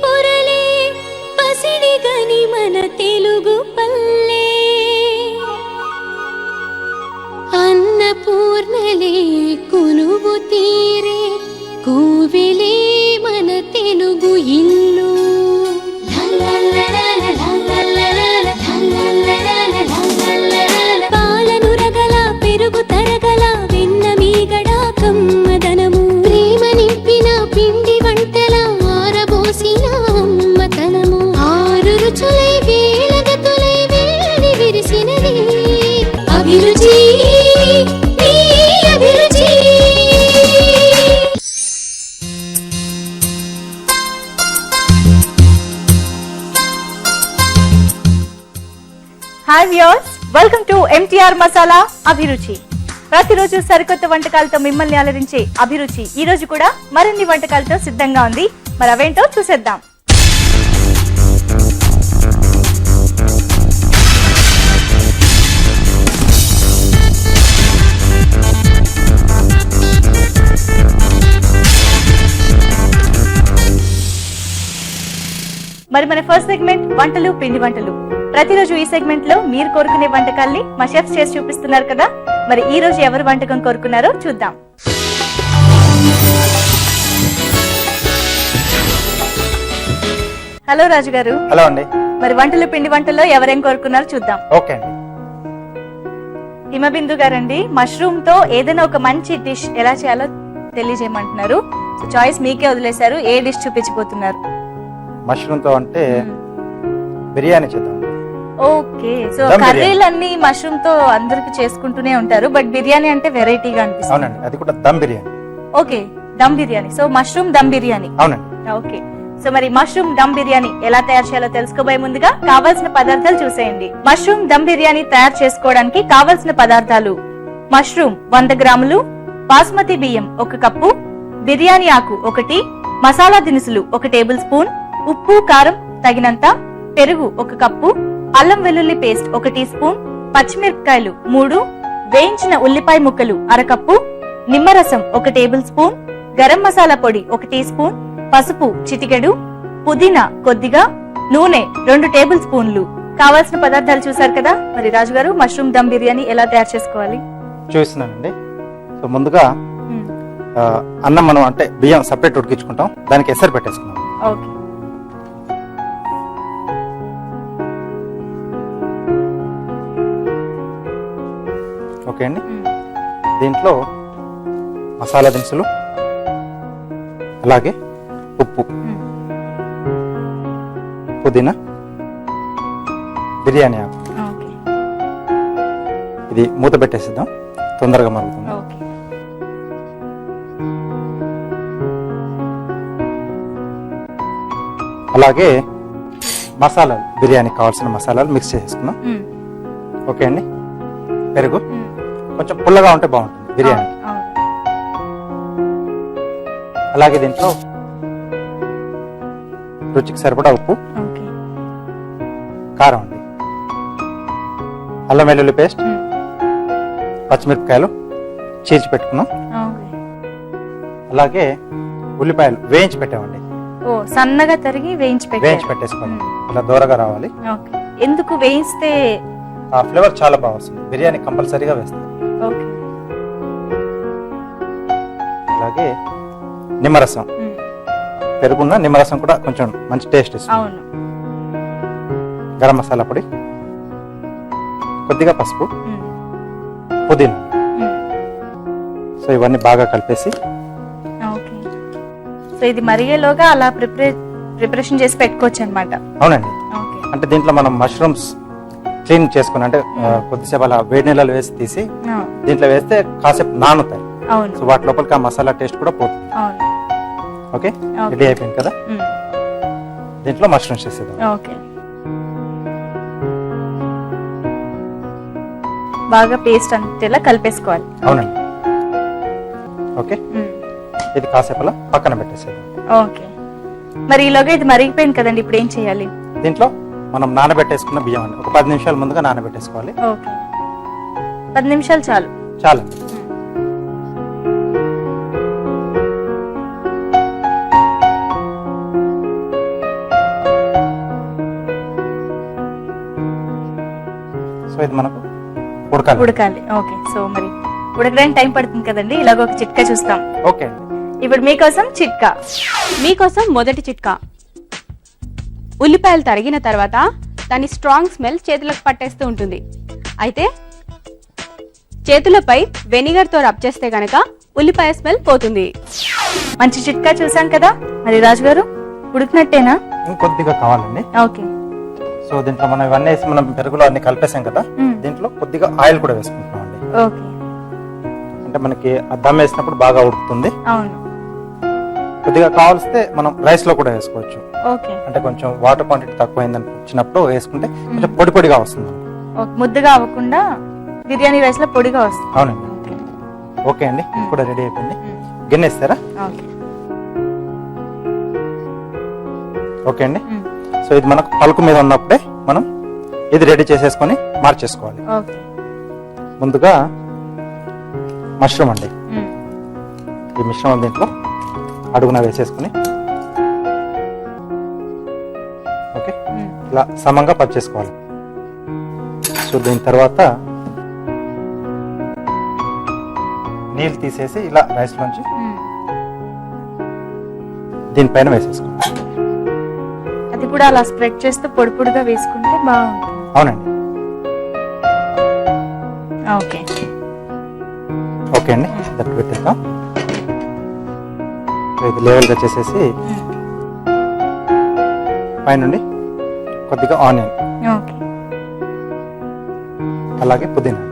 పొరలే పసిడి గని మన తెలుగు పల్లె అన్నపూర్ణలే కొలువు తీరే కోవెలే మన తెలుగు ఇల్లు పాలను రగల పెరుగు తరగల వెన్న మీగడ కమ్మదనము ప్రేమ నింపిన పిండి వంటల ఆరబోసిన అమ్మతనము ఆరు రుచులై వేలగతులై వేడి విరిసినది అభిరుచి అభిరుచి. Hi viewers, welcome to MTR masala అభిరుచి. ప్రతిరోజు సరికొత్త వంటకాలతో మిమ్మల్ని అలరించే అభిరుచి ఈ రోజు కూడా మరిన్ని వంటకాలతో సిద్ధంగా ఉంది. మరి అవేంటో చూసేద్దాం. మరి మన ఫస్ట్ సెగ్మెంట్ వంటలు పిండి వంటలు. ప్రతిరోజు ఈ సెగ్మెంట్ లో మీరు కోరుకునే వంటకాల్ని మా షెఫ్స్ చేసి చూపిస్తున్నారు కదా. మరి ఈ రోజు ఎవరు వంటకం కోరుకున్నారో చూద్దాం. హలో రాజు గారు. హలో అండి. మరి వంటలు పిండి వంటల్లో ఎవరేం కోరుకున్నారో చూద్దాం. ఓకే అండి. హిమబిందు గారండి మష్రూమ్ తో ఏదైనా ఒక మంచి డిష్ ఎలా చేయాలో తెలియజేయమంటున్నారు. సో చాయిస్ మీకే వదిలేశారు. ఏ డిష్ చూపించబోతున్నారు? మష్రూమ్ తో అంటే బిర్యానీ చేద్దాం. ఓకే, సో కర్రీలన్నీ మష్రూమ్ తో అందరికి చేసుకుంటూనే ఉంటారు, బట్ బిర్యానీ అంటే వెరైటీగా అనిపిస్తుంది. అవునండి, అది కూడా dum biryani. Okay, dum biryani. So mushroom dum biryani. అవునండి. ఓకే, సో మరి మష్రూమ్ దమ్ బిర్యానీ ఎలా తయారు చేయాలో తెలుసుకోబోయే ముందుగా కావాల్సిన పదార్థాలు చూసేయండి. మష్రూమ్ దమ్ బిర్యానీ తయారు చేసుకోవడానికి కావాల్సిన పదార్థాలు: మష్రూమ్ 100 గ్రాములు, బాస్మతి బియ్యం 1 కప్పు, బిర్యానీ ఆకు 1, మసాలా దినుసులు 1 టేబుల్ స్పూన్, ఉప్పు కారం తగినంత, పెరుగు 1 కప్పు, అల్లం వెల్లుల్లి పేస్ట్ 1 టీ స్పూన్, పచ్చిమిరపకాయలు 3, వేయించిన ఉల్లిపాయ ముక్కలు 1/2 కప్పు, నిమ్మరసం 1 టేబుల్ స్పూన్, గరం మసాలా పొడి 1 టీ స్పూన్, పసుపు చిటికెడు, పుదీనా కొద్దిగా, నూనె 2 టేబుల్ స్పూన్లు. కావాల్సిన పదార్థాలు చూసారు కదా. మరి రాజుగారు మష్రూమ్ దమ్ బిర్యానీ ఎలా తయారు చేసుకోవాలి చూస్తున్నానండి. సో ముందుగా అన్నం మనం అంటే బియ్యం సపరేట్ ఉడికించుకుంటాం, దానికి ఎసరు పెట్టేసుకున్నాం. ఓకే, ఓకే అండి. దీంట్లో మసాలా దినుసులు, అలాగే ఉప్పు, పుదీనా, బిర్యానీ ఆకు. ఇది మూత పెట్టేసిద్దాం, తొందరగా మరుగుతుంది. అలాగే మసాలాలు, బిర్యానీకి కావాల్సిన మసాలాలు మిక్స్ చేసుకున్నాం. ఓకే అండి. పెరుగు కొంచెం పుల్లగా ఉంటే బాగుంటుంది బిర్యానీ. అలాగే దీంట్లో రుచికి సరిపడా ఉప్పు, కారం అండి, అల్లం వెల్లుల్లి పేస్ట్, పచ్చిమిరపకాయలు చీల్చి పెట్టుకున్నాం. అలాగే ఉల్లిపాయలు వేయించి పెట్టామండి. సన్నగా తరిగి వేయించి పెట్టేసుకోండి. ఇలా దూరగా రావాలి. ఎందుకు వేయిస్తే? ఆ ఫ్లేవర్ చాలా బాగా వస్తుంది. బిర్యానీ కంపల్సరీగా వేస్తాం. అలాగే నిమ్మరసం, పెరుగున్న నిమ్మరసం కూడా కొంచెం మంచి టేస్ట్ ఇస్తుంది. గరం మసాలా పొడి, కొద్దిగా పసుపు, పుదీనా. సో ఇవన్నీ బాగా కలిపేసి, సో ఇది మరిగేలోగా అలా ప్రిపరేషన్ చేసి పెట్టుకోవచ్చు అన్నమాట. అవునండి. అంటే దీంట్లో మనం మష్రూమ్స్ క్లీన్ చేసుకుని అంటే కొద్దిసేపు అలా వేడి నీళ్ళలో వేసి తీసి దీంట్లో వేస్తే కాసేపు నానుతాయి. సో వాటి లోపలికి ఆ మసాలా టేస్ట్ కూడా పోతుంది. ఓకే, రెడీ అయిపోయింది కదా. దీంట్లో మష్రూమ్స్ వేసేద్దాం. ఓకే, బాగా పేస్ట్ అంతేలా కలిపేసుకోవాలి. అవునండి. ఓకే, ఇది కాసేపు అలా పక్కన పెట్టేసేద్దాం. ఓకే, మరి ఈలోగా ఇది మరిగిపోయింది కదండి, ఇప్పుడు ఏం చేయాలి? దీంట్లో మనం నానబెట్టేసుకున్న బియ్యం ఒక 10 నిమిషాల ముందుగా నానబెట్టేసుకోవాలి. ఓకే, 10 నిమిషాలు చాలు. చాలు. అది మనకు ఉడకాలి. ఉడకాలి. ఓకే. సో మరి ఉడకడానికి టైం పడుతుంది కదండి, ఇలాగ ఒక చిట్కా చూస్తాం. ఓకే అండి. ఇప్పుడు మీకోసం చిట్కా. మీకోసం మొదటి చిట్కా. ఉల్లిపాయలు తరిగిన తర్వాత దాని స్ట్రాంగ్ స్మెల్ చేతులకు పట్టేస్తూ ఉంటుంది. అయితే చేతులపై వెనిగర్ తో రబ్ చేస్తే గనక ఉల్లిపాయ స్మెల్ పోతుంది. మంచి చిట్కా చూసాం కదా. మరి రాజు గారు ఉడికినట్టేనా? ఇంకొద్దిగా కావాలండి. ఓకే. సో దీంట్లో మనం ఇవన్నీ వేసి మనం పెరుగులో అన్ని కలిపేసాం కదా, దీంట్లో కొద్దిగా ఆయిల్ కూడా వేసుకుంటున్నాం అండి. ఓకే. అంటే మనకి దమ్ వేసినప్పుడు బాగా ఉడుకుతుంది. అవును. కొద్దిగా కావాల్స్తే మనం రైస్ లో కూడా వేసుకోవచ్చు. ఓకే. అంటే కొంచెం వాటర్ క్వాంటిటీ తక్కువైందని వచ్చినప్పుడు వేసుకుంటే కొంచెం పొడి పొడిగా వస్తుంది. ముద్దగా అవ్వకుండా బిర్యానీ రైస్ లో పొడిగా వస్తుంది. అవునండి. ఓకే అండి, ఇది కూడా రెడీ అయిపోయింది. గిన్నె ఇస్తారా? ఓకే అండి. సో ఇది మనకు పలుకు మీద ఉన్నప్పుడే మనం ఇది రెడీ చేసేసుకొని మార్చేసుకోవాలి. ముందుగా మష్రూమ్ అండి, ఈ మిశ్రమం దీంట్లో అడుగున వేసేసుకుని ఓకే ఇలా సమంగా పచ్చేసుకోవాలి. సో దీని తర్వాత నీళ్ళు తీసేసి ఇలా రైస్ లోంచి దీనిపైన వేసేసుకోవాలి. అది కూడా అలా స్ప్రెడ్ చేస్తూ పొడి పొడిగా వేసుకుంటే బాగుంటుంది. అవునండి. ఓకే. ఓకే అండి, దట్టు పెట్టేద్దాం. ఇది లెవెల్ గా చేసేసి పైనుండి కొద్దిగా ఆనియన్, ఓకే, అలాగే పుదీనా,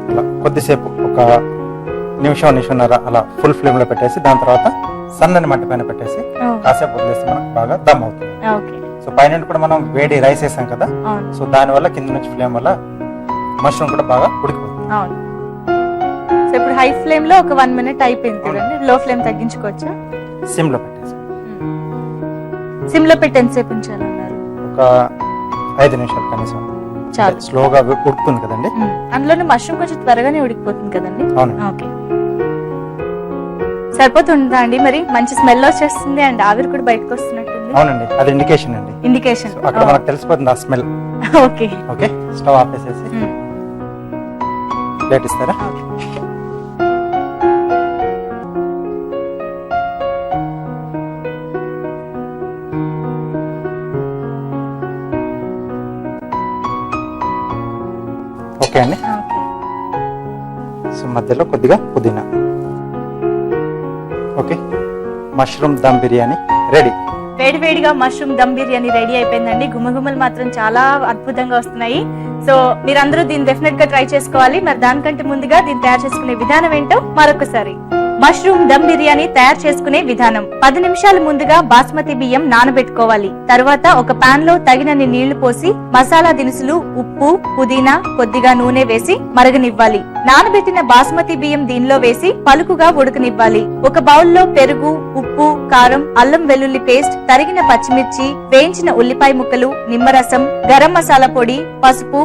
అలా కొద్దిసేపు ఒక నిమిషంన్నర అలా ఫుల్ ఫ్లేమ్ లో పెట్టేసి దాని తర్వాత సన్నని మంట పైన పెట్టేసి కాసేపు వదిలేస్తే మనకు బాగా దమ్ అవుతుంది. సో పైన కూడా మనం వేడి రైస్ వేసాం కదా, సో దాని వల్ల కింద నుంచి ఫ్లేమ్ వల్ల మష్రూమ్ కూడా బాగా ఉడికిపోతుంది. సో ఇప్పుడు హై ఫ్లేమ్ లో ఒక 1 minute అయిపోయింది కదండి, లో ఫ్లేమ్ తగ్గించుకోవచ్చా? సిమ్ లో పెట్టేసి. సిమ్ లో పెట్టి ఎంతసేపు ఉంచాలన్నారు? ఒక 5 నిమిషాలు కనీసం. చాలు, స్లోగా ఉడుకుతుంది కదండి. అందులోనే మష్రూమ్ కొంచెం త్వరగానే ఉడికిపోతుంది కదండి. అవును. ఓకే, సరిపోతుందా అండి? మరి మంచి స్మెల్ వచ్చేస్తుంది అండ్ ఆవిరి కూడా బయటకు వస్తున్నట్టుంది. అవునండి, అది ఇండికేషన్ అండి. ఇండికేషన్ అక్కడ మనకు తెలిసిపోతుంది ఆ స్మెల్. ఓకే. ఓకే, స్టవ్ ఆపేసేసి ప్లేట్ ఇస్తారా? ఓకే అండి. సో మధ్యలో కొద్దిగా పుదీనా. Okay, mushroom dum biryani ready. వేడివేడిగా మష్రూమ్ దమ్ బిర్యానీ రెడీ అయిపోయిందండి. గుమగుమలు మాత్రం చాలా అద్భుతంగా వస్తున్నాయి. సో మీరందరూ దీన్ని డెఫినెట్ గా ట్రై చేసుకోవాలి. మరి దానికంటే ముందుగా దీన్ని తయారు చేసుకునే విధానం ఏంటో మరొకసారి. మష్రూమ్ దమ్ బిర్యానీ తయారు చేసుకునే విధానం: 10 నిమిషాల ముందుగా బాస్మతి బియ్యం నానబెట్టుకోవాలి. తర్వాత ఒక పాన్ లో తగినన్ని నీళ్లు పోసి మసాలా దినుసులు, ఉప్పు, పుదీనా, కొద్దిగా నూనె వేసి మరగనివ్వాలి. నానబెట్టిన బాస్మతి బియ్యం దీనిలో వేసి పలుకుగా ఉడకనివ్వాలి. ఒక బౌల్లో పెరుగు, ఉప్పు, కారం, అల్లం వెల్లుల్లి పేస్ట్, తరిగిన పచ్చిమిర్చి, వేయించిన ఉల్లిపాయ ముక్కలు, నిమ్మరసం, గరం మసాలా పొడి, పసుపు,